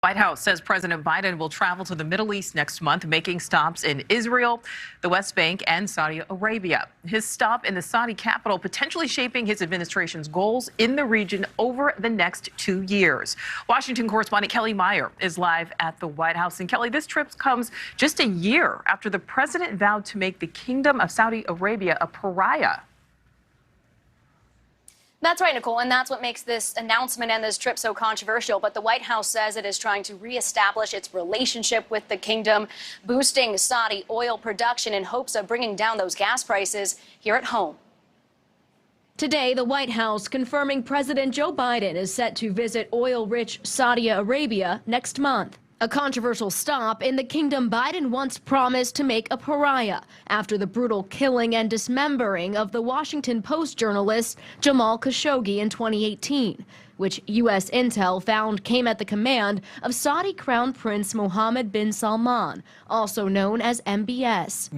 White House says President Biden will travel to the Middle East next month, making stops in Israel, the West Bank, and Saudi Arabia. His stop in the Saudi capital potentially shaping his administration's goals in the region over the next 2 years. Washington correspondent Kelly Meyer is live at the White House. And Kelly, this trip comes just a year after the president vowed to make the Kingdom of Saudi Arabia a pariah. That's right, Nicole, and that's what makes this announcement and this trip so controversial. But the White House says it is trying to reestablish its relationship with the kingdom, boosting Saudi oil production in hopes of bringing down those gas prices here at home. Today, the White House confirming President Joe Biden is set to visit oil-rich Saudi Arabia next month. A controversial stop in the kingdom Biden once promised to make a pariah after the brutal killing and dismembering of the Washington Post journalist Jamal Khashoggi in 2018, which U.S. intel found came at the command of Saudi Crown Prince Mohammed bin Salman, also known as MBS.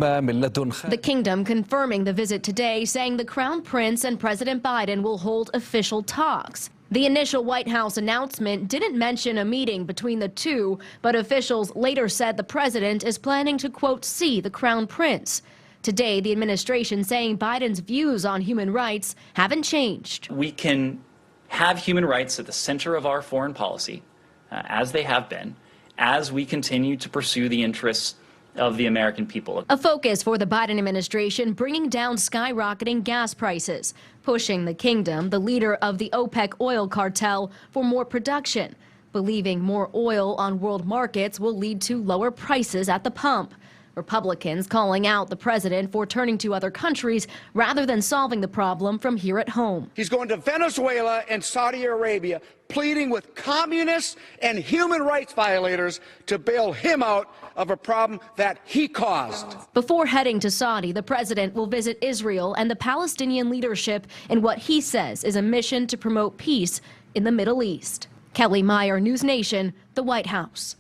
The kingdom confirming the visit today, saying the Crown Prince and President Biden will hold official talks. The initial White House announcement didn't mention a meeting between the two, but officials later said the president is planning to, quote, see the Crown Prince. Today, the administration saying Biden's views on human rights haven't changed. We can have human rights at the center of our foreign policy, as they have been, as we continue to pursue the interests of the American people. A focus for the Biden administration, bringing down skyrocketing gas prices, pushing the kingdom, the leader of the OPEC oil cartel, for more production, believing more oil on world markets will lead to lower prices at the pump. Republicans calling out the president for turning to other countries rather than solving the problem from here at home. He's going to Venezuela and Saudi Arabia, pleading with communists and human rights violators to bail him out of a problem that he caused. Before heading to Saudi, the president will visit Israel and the Palestinian leadership in what he says is a mission to promote peace in the Middle East. Kelly Meyer, NewsNation, the White House.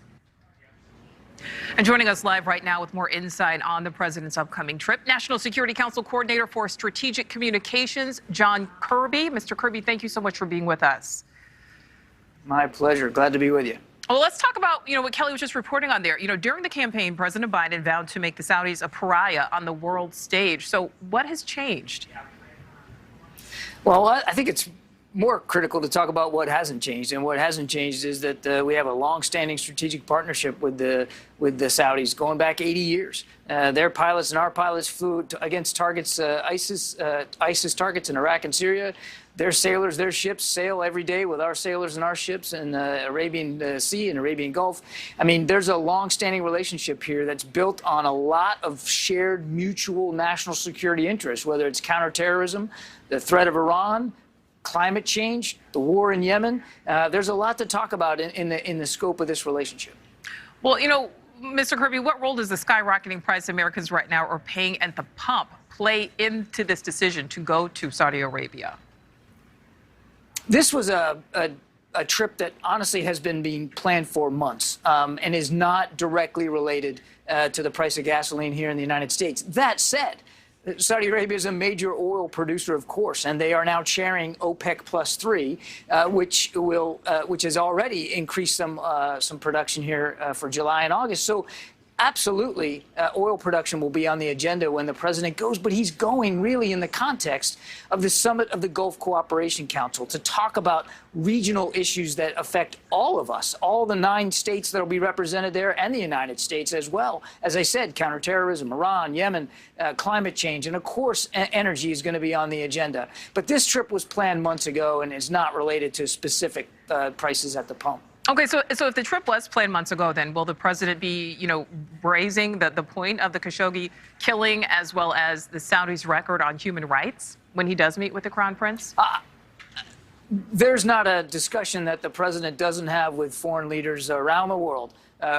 And joining us live right now with more insight on the president's upcoming trip, National Security Council Coordinator for Strategic Communications, John Kirby. Mr. Kirby, thank you so much for being with us. My pleasure. Glad to be with you. Well, let's talk about, what Kelly was just reporting on there. During the campaign, President Biden vowed to make the Saudis a pariah on the world stage. So what has changed? Well, I think it's more critical to talk about what hasn't changed, and what hasn't changed is that we have a long-standing strategic partnership with the Saudis going back 80 years. Their pilots and our pilots flew against targets, ISIS targets in Iraq and Syria. Their sailors, their ships sail every day with our sailors and our ships in the Arabian Sea and Arabian Gulf. I mean, there's a long-standing relationship here that's built on a lot of shared mutual national security interests, whether it's counterterrorism, the threat of Iran, climate change, the war in Yemen. There's a lot to talk about in the scope of this relationship. Well, Mr. Kirby, what role does the skyrocketing price Americans right now are paying at the pump play into this decision to go to Saudi Arabia? This was a trip that honestly has been being planned for months and is not directly related to the price of gasoline here in the United States. That said, Saudi Arabia is a major oil producer, of course, and they are now chairing OPEC plus 3, which has already increased some production here for July and August. So absolutely, oil production will be on the agenda when the president goes, but he's going really in the context of the summit of the Gulf Cooperation Council to talk about regional issues that affect all of us, all the 9 states that will be represented there and the United States as well. As I said, counterterrorism, Iran, Yemen, climate change, and of course, energy is going to be on the agenda. But this trip was planned months ago and is not related to specific prices at the pump. Okay, so if the trip was planned months ago, then will the president be, raising the point of the Khashoggi killing as well as the Saudis' record on human rights when he does meet with the Crown Prince? There's not a discussion that the president doesn't have with foreign leaders around the world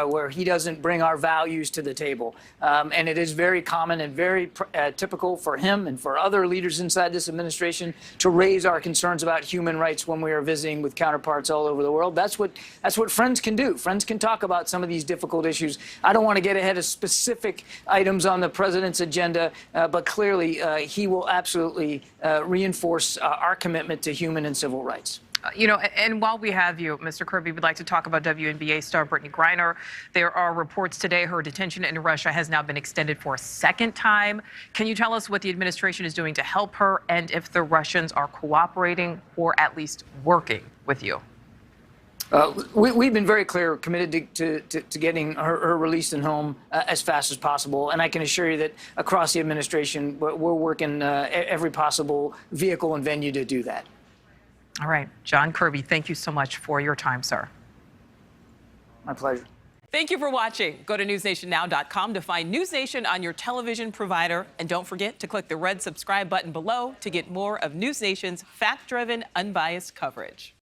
where he doesn't bring our values to the table. And it is very common and very typical for him and for other leaders inside this administration to raise our concerns about human rights when we are visiting with counterparts all over the world. That's what friends can do. Friends can talk about some of these difficult issues. I don't want to get ahead of specific items on the president's agenda, but clearly he will absolutely reinforce our commitment to human and civil rights. And while we have you, Mr. Kirby, we'd like to talk about WNBA star Brittany Griner. There are reports today her detention in Russia has now been extended for a second time. Can you tell us what the administration is doing to help her and if the Russians are cooperating or at least working with you? We've been very clear, committed to getting her released and home as fast as possible. And I can assure you that across the administration, we're working every possible vehicle and venue to do that. All right. John Kirby, thank you so much for your time, sir. My pleasure. Thank you for watching. Go to newsnationnow.com to find NewsNation on your television provider. And don't forget to click the red subscribe button below to get more of NewsNation's fact-driven, unbiased coverage.